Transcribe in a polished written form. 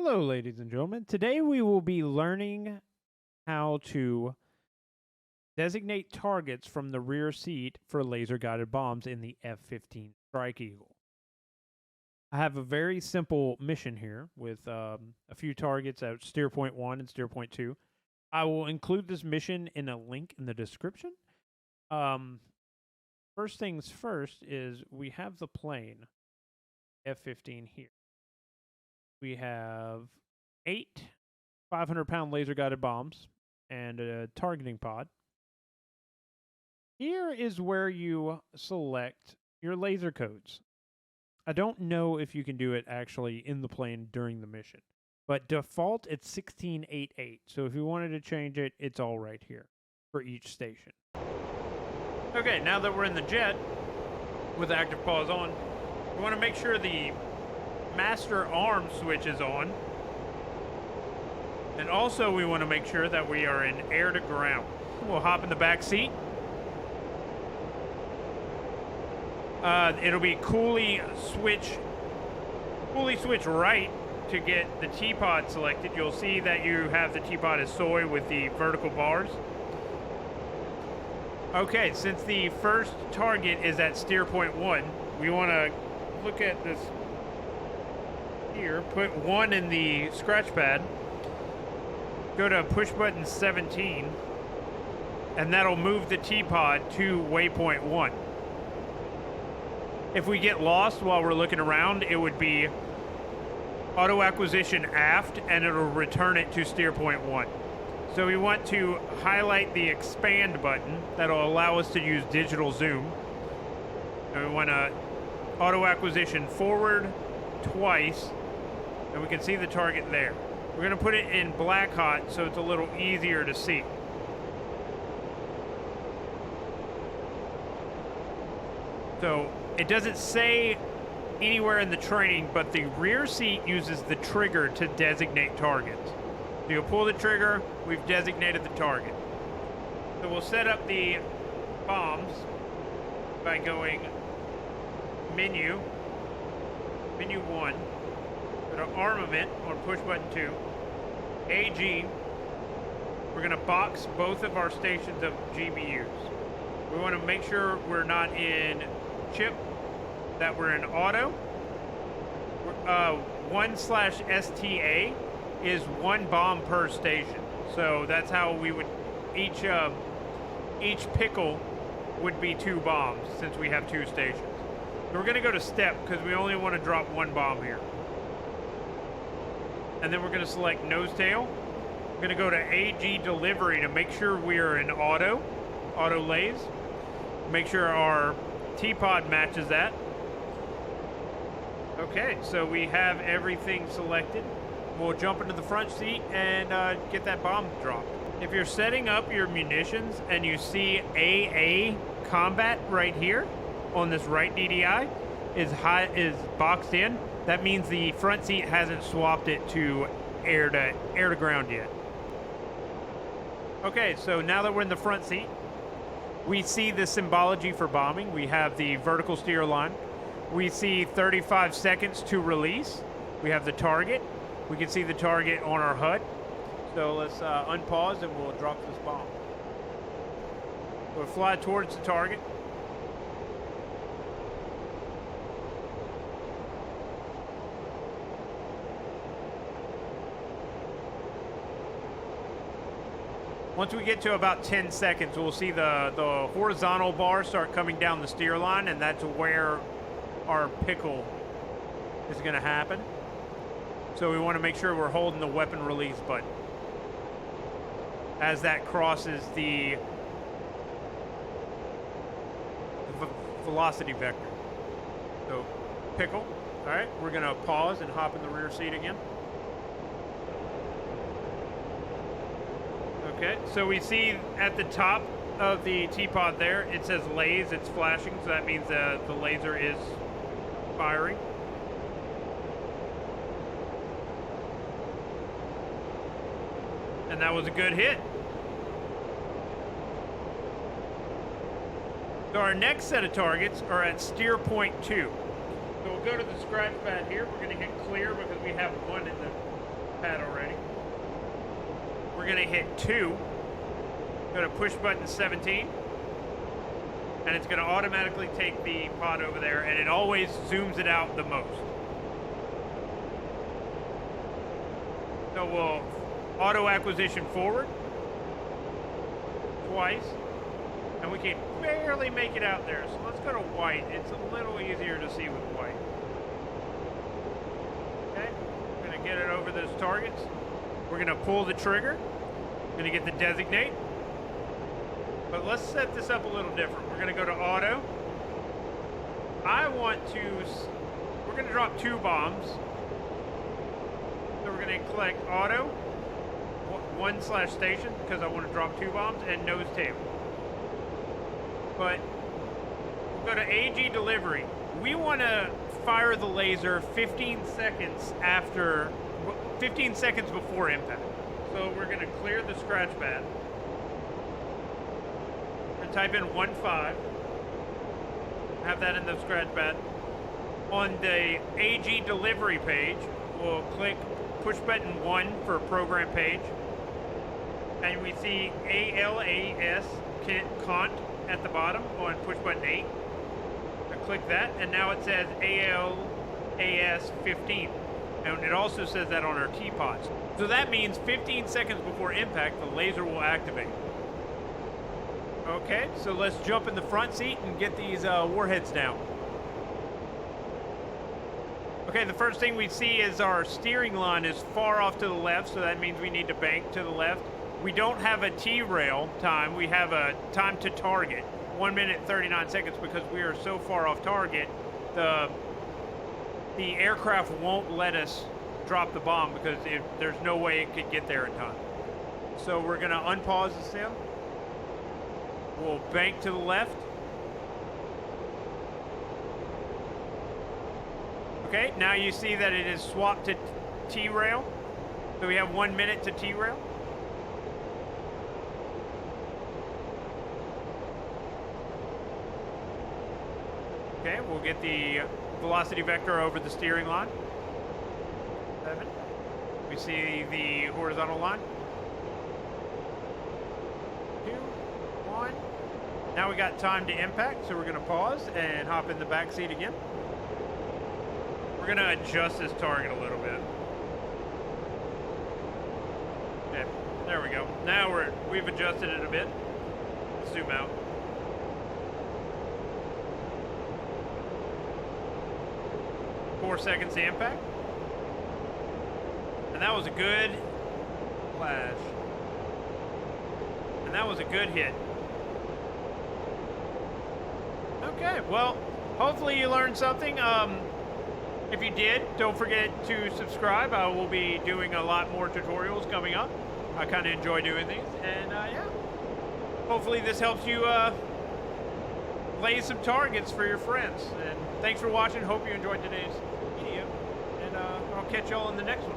Hello, ladies and gentlemen. Today we will be learning how to designate targets from the rear seat for laser guided bombs in the F-15 Strike Eagle. I have a very simple mission here with a few targets at steer point 1 and steer point 2. I will include this mission in a link in the description. First things first is we have the plane F-15 here. We have 8 500-pound laser-guided bombs and a targeting pod. Here is where you select your laser codes. I don't know if you can do it actually in the plane during the mission, but default it's 1688. So if you wanted to change it, it's all right here for each station. Okay, now that we're in the jet with active pause on, we want to make sure the master arm switch is on. And also we want to make sure that we are in air to ground. We'll hop in the back seat. It'll be coolie switch right to get the T-pod selected. You'll see that you have the T-pod as soy with the vertical bars. Okay, since the first target is at steer point 1, we want to look at this here. Put 1 in the scratch pad. Go to push button 17, and that'll move the T-pod to waypoint 1. If we get lost while we're looking around, it would be auto acquisition aft, and it'll return it to steer point 1. So we want to highlight the expand button. That'll allow us to use digital zoom. And we want to auto acquisition forward twice, and we can see the target there. We're going to put it in black hot so it's a little easier to see. So it doesn't say anywhere in the training, but the rear seat uses the trigger to designate targets. So you'll pull the trigger, we've designated the target. So we'll set up the bombs by going menu 1, go to armament on push button 2, AG. We're going to box both of our stations of GBUs. We want to make sure we're not in chip, that we're in auto. 1/STA is 1 bomb per station. So that's how we would, each pickle would be 2 bombs since we have 2 stations. So we're going to go to step because we only want to drop 1 bomb here. And then we're going to select nose tail. We're going to go to AG delivery to make sure we are in auto lays. Make sure our T-pod matches that. Okay, so we have everything selected. We'll jump into the front seat and get that bomb dropped. If you're setting up your munitions and you see AA combat right here on this right DDI is boxed in, that means the front seat hasn't swapped it to air to ground yet. Okay, so now that we're in the front seat, we see the symbology for bombing. We have the vertical steer line. We see 35 seconds to release. We have the target. We can see the target on our HUD. So let's unpause and we'll drop this bomb. We'll fly towards the target. Once we get to about 10 seconds, we'll see the horizontal bar start coming down the steer line, and that's where our pickle is going to happen. So we want to make sure we're holding the weapon release button as that crosses the velocity vector. So pickle. All right, we're going to pause and hop in the rear seat again. Okay, so we see at the top of the T-pod there, it says lays, it's flashing, so that means the laser is firing. And that was a good hit. So our next set of targets are at steer point 2. So we'll go to the scratch pad here. We're going to hit clear because we have 1 in the pad already. We're gonna hit 2. Go to push button 17. And it's gonna automatically take the pod over there, and it always zooms it out the most. So we'll auto acquisition forward twice, and we can barely make it out there. So let's go to white. It's a little easier to see with white. Okay, we're gonna get it over those targets. We're gonna pull the trigger. We're gonna get the designate. But let's set this up a little different. We're gonna go to auto. We're gonna drop 2 bombs. So we're gonna click auto, 1/station, because I want to drop 2 bombs, and nose tail. But we'll go to AG delivery. We want to fire the laser 15 seconds before impact. So we're gonna clear the scratch pad. And type in 15. Have that in the scratch pad. On the AG delivery page, we'll click push button 1 for program page, and we see ALAS cont at the bottom on push button 8. I click that, and now it says ALAS 15, and it also says that on our T-pods. So that means 15 seconds before impact, the laser will activate. Okay, so let's jump in the front seat and get these warheads down. Okay, the first thing we see is our steering line is far off to the left, so that means we need to bank to the left. We don't have a T-rail time, we have a time to target, 1 minute 39 seconds, because we are so far off target, the aircraft won't let us drop the bomb because there's no way it could get there in time. So we're gonna unpause the sim. We'll bank to the left. Okay, now you see that it is swapped to T-rail. So we have 1 minute to T-rail. Okay, we'll get the velocity vector over the steering line. 7. We see the horizontal line. 2, 1. Now we got time to impact, so we're going to pause and hop in the back seat again. We're going to adjust this target a little bit. Okay, there we go. Now we've adjusted it a bit. Let's zoom out. Four seconds to impact. And that was a good flash. And that was a good hit. Okay, well, hopefully you learned something. If you did, don't forget to subscribe. I will be doing a lot more tutorials coming up. I kind of enjoy doing these. And yeah, hopefully this helps you lay some targets for your friends. And thanks for watching. Hope you enjoyed today's video. And I'll catch y'all in the next one.